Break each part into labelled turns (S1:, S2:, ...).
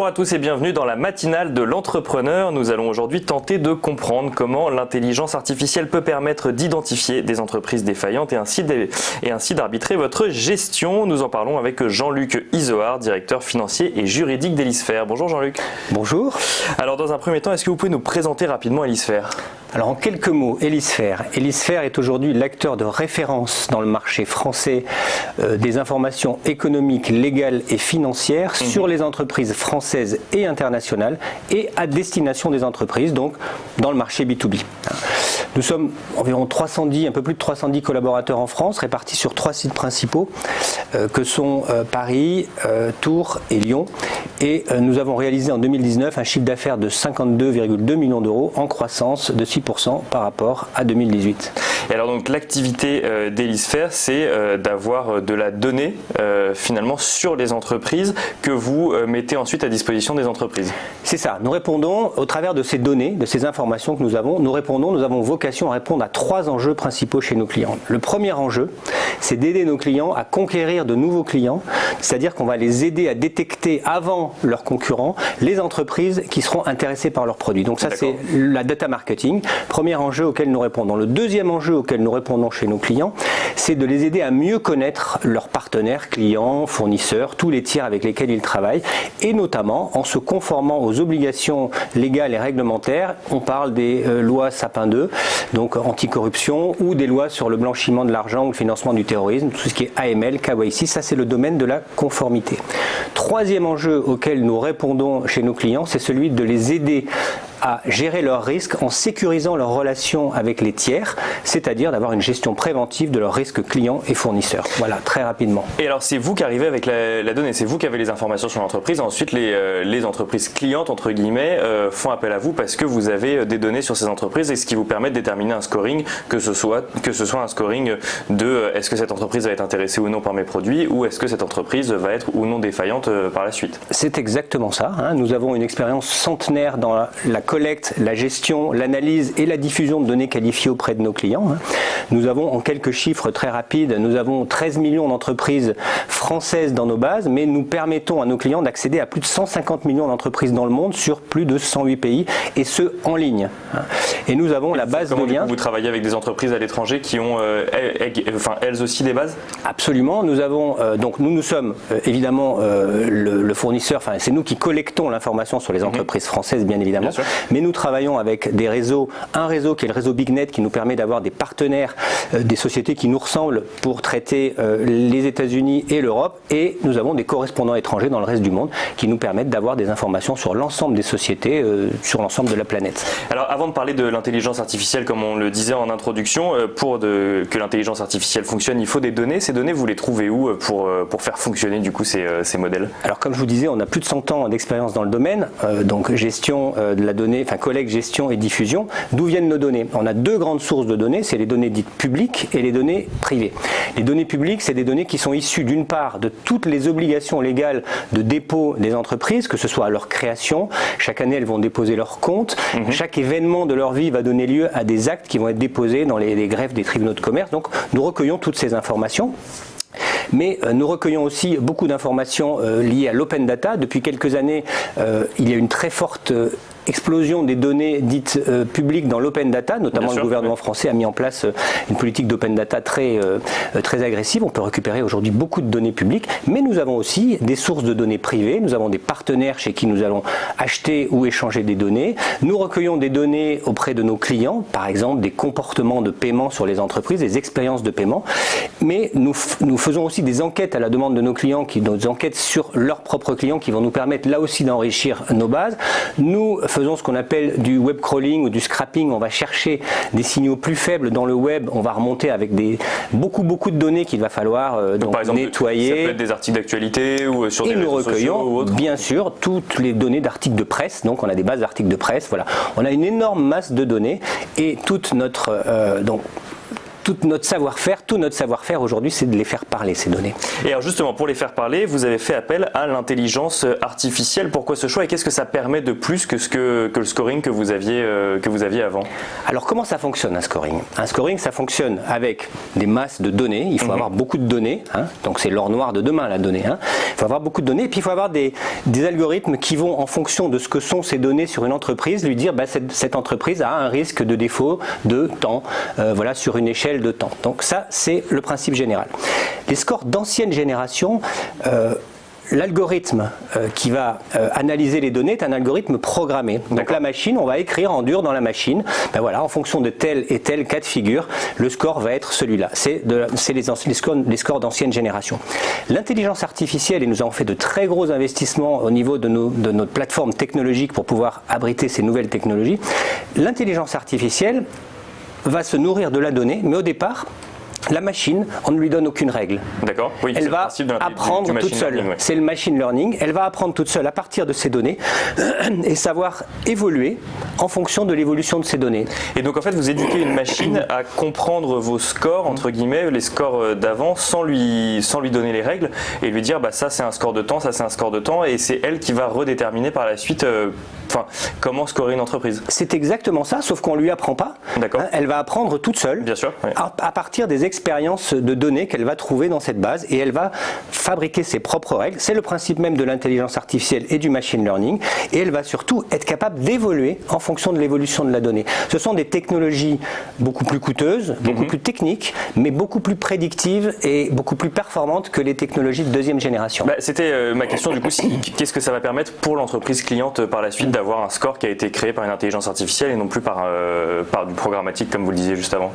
S1: à tous et bienvenue dans la matinale de l'entrepreneur. Nous allons aujourd'hui tenter de comprendre comment l'intelligence artificielle peut permettre d'identifier des entreprises défaillantes et ainsi d'arbitrer votre gestion. Nous en parlons avec Jean-Luc Izoard, directeur financier et juridique d'Elisphère. Bonjour Jean-Luc.
S2: Bonjour.
S1: Alors dans un premier temps, est-ce que vous pouvez nous présenter rapidement Elisphère ?
S2: Alors en quelques mots, Elisphère. Elisphère est aujourd'hui l'acteur de référence dans le marché français des informations économiques, légales et financières sur les entreprises françaises et internationales et à destination des entreprises, donc dans le marché B2B. Nous sommes environ un peu plus de 310 collaborateurs en France, répartis sur 3 sites principaux que sont Paris, Tours et Lyon. Et nous avons réalisé en 2019 un chiffre d'affaires de 52,2 millions d'euros en croissance de 6% par rapport à 2018.
S1: Et alors donc l'activité d'Elisphère, c'est d'avoir de la donnée finalement sur les entreprises que vous mettez ensuite à disposition des entreprises.
S2: C'est ça, nous répondons au travers de ces données, de ces informations que nous avons, nous avons vocation à répondre à 3 enjeux principaux chez nos clients. Le premier enjeu, c'est d'aider nos clients à conquérir de nouveaux clients, c'est-à-dire qu'on va les aider à détecter avant leurs concurrents les entreprises qui seront intéressées par leurs produits. Donc ça, c'est la data marketing, premier enjeu auquel nous répondons. Le deuxième enjeu auquel nous répondons chez nos clients, c'est de les aider à mieux connaître leurs partenaires, clients, fournisseurs, tous les tiers avec lesquels ils travaillent, et notamment en se conformant aux obligations légales et réglementaires. On parle des lois Sapin 2, donc anticorruption, ou des lois sur le blanchiment de l'argent ou le financement du terrorisme, tout ce qui est AML, KYC, ça c'est le domaine de la conformité. Troisième enjeu auquel nous répondons chez nos clients, c'est celui de les aider à gérer leurs risques en sécurisant leurs relations avec les tiers, c'est-à-dire d'avoir une gestion préventive de leurs risques clients et fournisseurs. Voilà, très rapidement.
S1: Et alors c'est vous qui arrivez avec la donnée, c'est vous qui avez les informations sur l'entreprise, ensuite les entreprises clientes, entre guillemets, font appel à vous parce que vous avez des données sur ces entreprises et ce qui vous permet de déterminer un scoring, que ce soit un scoring de est-ce que cette entreprise va être intéressée ou non par mes produits ou est-ce que cette entreprise va être ou non défaillante par la suite.
S2: C'est exactement ça, hein. Nous avons une expérience centenaire dans la collecte, la gestion, l'analyse et la diffusion de données qualifiées auprès de nos clients. Nous avons, en quelques chiffres très rapides, nous avons 13 millions d'entreprises françaises dans nos bases, mais nous permettons à nos clients d'accéder à plus de 150 millions d'entres-prises dans le monde sur plus de 108 pays, et ce, en ligne. Et nous avons la base de liens.
S1: Vous travaillez avec des entreprises à l'étranger qui ont elles aussi des bases ?
S2: Absolument. Nous avons, nous sommes évidemment le fournisseur, c'est nous qui collectons l'information sur les entreprises françaises, bien évidemment. Bien mais nous travaillons avec des réseaux, un réseau qui est le réseau BigNet qui nous permet d'avoir des partenaires, des sociétés qui nous ressemblent pour traiter les États-Unis et l'Europe, et nous avons des correspondants étrangers dans le reste du monde qui nous permettent d'avoir des informations sur l'ensemble des sociétés, sur l'ensemble de la planète.
S1: Alors avant de parler de l'intelligence artificielle, comme on le disait en introduction, que l'intelligence artificielle fonctionne, il faut des données. Ces données, vous les trouvez où pour faire fonctionner du coup ces modèles ?
S2: Alors comme je vous disais, on a plus de 100 ans d'expérience dans le domaine, donc gestion de la donnée, collecte, gestion et diffusion. D'où viennent nos données ? On a 2 grandes sources de données, c'est les données dites publiques et les données privées. Les données publiques, c'est des données qui sont issues d'une part de toutes les obligations légales de dépôt des entreprises, que ce soit à leur création, chaque année elles vont déposer leurs comptes, chaque événement de leur vie va donner lieu à des actes qui vont être déposés dans les greffes des tribunaux de commerce, donc nous recueillons toutes ces informations. Mais nous recueillons aussi beaucoup d'informations liées à l'open data. Depuis quelques années, il y a une très forte explosion des données dites publiques dans l'open data, notamment le gouvernement français a mis en place une politique d'open data très agressive. On peut récupérer aujourd'hui beaucoup de données publiques, mais nous avons aussi des sources de données privées. Nous avons des partenaires chez qui nous allons acheter ou échanger des données. Nous recueillons des données auprès de nos clients, par exemple des comportements de paiement sur les entreprises, des expériences de paiement, mais nous faisons aussi des enquêtes à la demande de nos clients, des enquêtes sur leurs propres clients qui vont nous permettre là aussi d'enrichir nos bases. Nous faisons ce qu'on appelle du web crawling ou du scrapping. On va chercher des signaux plus faibles dans le web. On va remonter avec beaucoup de données qu'il va falloir
S1: par exemple,
S2: nettoyer.
S1: Ça peut être des articles d'actualité ou sur des réseaux sociaux. Et nous recueillons
S2: bien sûr toutes les données d'articles de presse. Donc on a des bases d'articles de presse. Voilà. On a une énorme masse de données et toute notre tout notre savoir-faire aujourd'hui, c'est de les faire parler, ces données.
S1: Et alors justement, pour les faire parler, vous avez fait appel à l'intelligence artificielle. Pourquoi ce choix et qu'est-ce que ça permet de plus que le scoring que vous aviez avant?
S2: Alors comment ça fonctionne un scoring? Un scoring, ça fonctionne avec des masses de données. Il faut avoir beaucoup de données, hein. Donc c'est l'or noir de demain, la donnée, hein. Il faut avoir beaucoup de données et puis il faut avoir des algorithmes qui vont, en fonction de ce que sont ces données sur une entreprise, lui dire cette entreprise a un risque de défaut de temps, voilà, sur une échelle de temps. Donc ça, c'est le principe général. Les scores d'ancienne génération, l'algorithme qui va analyser les données est un algorithme programmé. Donc la machine, on va écrire en dur dans la machine, ben voilà, en fonction de tel et tel cas de figure, le score va être celui-là. C'est les scores d'ancienne génération. L'intelligence artificielle, et nous avons fait de très gros investissements au niveau de notre plateforme technologique pour pouvoir abriter ces nouvelles technologies, l'intelligence artificielle va se nourrir de la donnée, mais au départ, la machine, on ne lui donne aucune règle.
S1: D'accord. Oui,
S2: elle va apprendre toute seule. Ouais. C'est le machine learning. Elle va apprendre toute seule à partir de ces données et savoir évoluer en fonction de l'évolution de ces données.
S1: Et donc en fait, vous éduquez une machine à comprendre vos scores, entre guillemets, les scores d'avant, sans lui donner les règles et lui dire, bah ça c'est un score de temps, ça c'est un score de temps, et c'est elle qui va redéterminer par la suite. Comment scorer une entreprise?
S2: C'est exactement ça, sauf qu'on ne lui apprend pas.
S1: D'accord.
S2: Elle va apprendre toute seule.
S1: Bien sûr. Oui.
S2: À partir des expériences de données qu'elle va trouver dans cette base, et elle va fabriquer ses propres règles. C'est le principe même de l'intelligence artificielle et du machine learning. Et elle va surtout être capable d'évoluer en fonction de l'évolution de la donnée. Ce sont des technologies beaucoup plus coûteuses, beaucoup plus techniques, mais beaucoup plus prédictives et beaucoup plus performantes que les technologies de deuxième génération.
S1: C'était ma question du coup. Qu'est-ce que ça va permettre pour l'entreprise cliente par la suite d'avoir un score qui a été créé par une intelligence artificielle et non plus par du programmatique comme vous le disiez juste avant?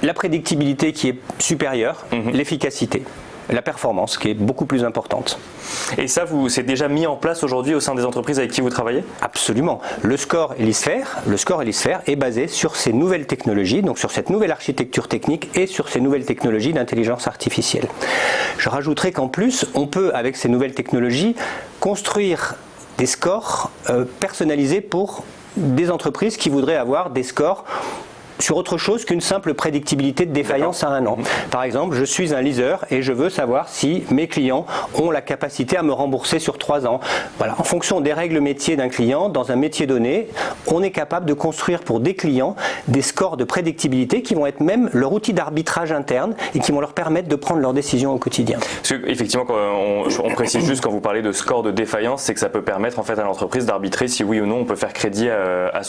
S2: La prédictibilité qui est supérieure, l'efficacité, la performance qui est beaucoup plus importante.
S1: Et ça, c'est déjà mis en place aujourd'hui au sein des entreprises avec qui vous travaillez?
S2: Absolument. Le score Elisphère est basé sur ces nouvelles technologies, donc sur cette nouvelle architecture technique et sur ces nouvelles technologies d'intelligence artificielle. Je rajouterai qu'en plus, on peut, avec ces nouvelles technologies, construire des scores personnalisés pour des entreprises qui voudraient avoir des scores sur autre chose qu'une simple prédictibilité de défaillance à un an. Par exemple, je suis un leaser et je veux savoir si mes clients ont la capacité à me rembourser sur 3 ans. Voilà. En fonction des règles métiers d'un client, dans un métier donné, on est capable de construire pour des clients des scores de prédictibilité qui vont être même leur outil d'arbitrage interne et qui vont leur permettre de prendre leurs décisions au quotidien.
S1: Parce que, effectivement, on précise juste quand vous parlez de score de défaillance, c'est que ça peut permettre en fait à l'entreprise d'arbitrer si oui ou non on peut faire crédit à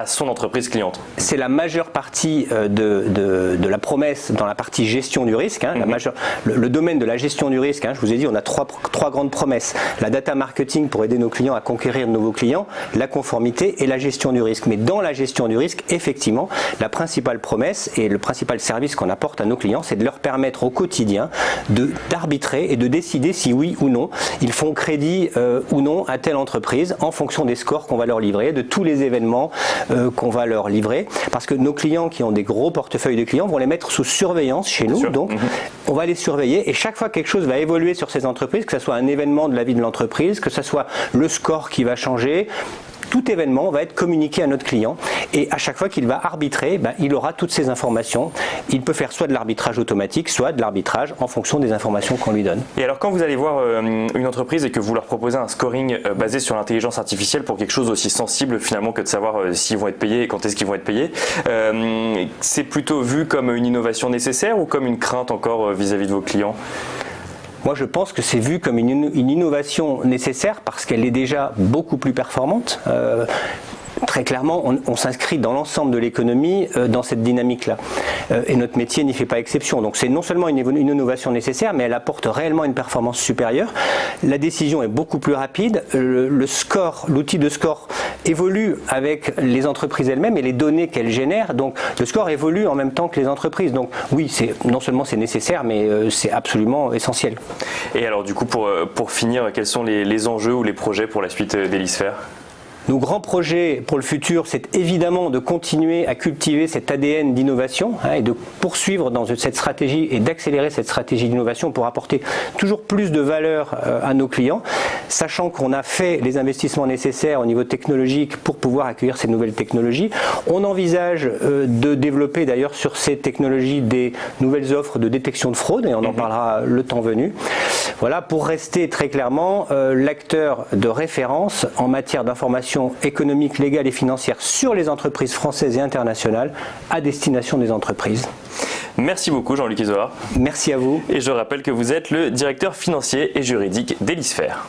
S1: son entreprise cliente.
S2: C'est la majeure partie de la promesse dans la partie gestion du risque, hein, le domaine de la gestion du risque, hein, je vous ai dit on a trois grandes promesses: la data marketing pour aider nos clients à conquérir de nouveaux clients, la conformité et la gestion du risque. Mais dans la gestion du risque, effectivement, la principale promesse et le principal service qu'on apporte à nos clients, c'est de leur permettre au quotidien d'arbitrer et de décider si oui ou non ils font crédit ou non à telle entreprise en fonction des scores qu'on va leur livrer, de tous les événements qu'on va leur livrer, parce que nos clients qui ont des gros portefeuilles de clients vont les mettre sous surveillance chez nous, donc on va les surveiller et chaque fois quelque chose va évoluer sur ces entreprises, que ce soit un événement de la vie de l'entreprise, que ce soit le score qui va changer, tout événement va être communiqué à notre client et à chaque fois qu'il va arbitrer, il aura toutes ces informations. Il peut faire soit de l'arbitrage automatique, soit de l'arbitrage en fonction des informations qu'on lui donne.
S1: Et alors quand vous allez voir une entreprise et que vous leur proposez un scoring basé sur l'intelligence artificielle pour quelque chose aussi sensible finalement que de savoir s'ils vont être payés et quand est-ce qu'ils vont être payés, c'est plutôt vu comme une innovation nécessaire ou comme une crainte encore vis-à-vis de vos clients?
S2: Moi, je pense que c'est vu comme une innovation nécessaire parce qu'elle est déjà beaucoup plus performante. Très clairement, on s'inscrit dans l'ensemble de l'économie dans cette dynamique-là. Et notre métier n'y fait pas exception. Donc c'est non seulement une innovation nécessaire, mais elle apporte réellement une performance supérieure. La décision est beaucoup plus rapide. Le score, l'outil de score évolue avec les entreprises elles-mêmes et les données qu'elles génèrent. Donc le score évolue en même temps que les entreprises. Donc oui, non seulement c'est nécessaire, mais c'est absolument essentiel.
S1: Et alors du coup, pour finir, quels sont les enjeux ou les projets pour la suite d'Elisphère ?
S2: Nos grands projets pour le futur, c'est évidemment de continuer à cultiver cet ADN d'innovation et de poursuivre dans cette stratégie et d'accélérer cette stratégie d'innovation pour apporter toujours plus de valeur à nos clients, sachant qu'on a fait les investissements nécessaires au niveau technologique pour pouvoir accueillir ces nouvelles technologies. On envisage de développer d'ailleurs sur ces technologies des nouvelles offres de détection de fraude et on en parlera le temps venu. Voilà, pour rester très clairement l'acteur de référence en matière d'information économique, légale et financière sur les entreprises françaises et internationales à destination des entreprises.
S1: Merci beaucoup Jean-Luc Isoard.
S2: Merci à vous.
S1: Et je rappelle que vous êtes le directeur financier et juridique d'Elisphère.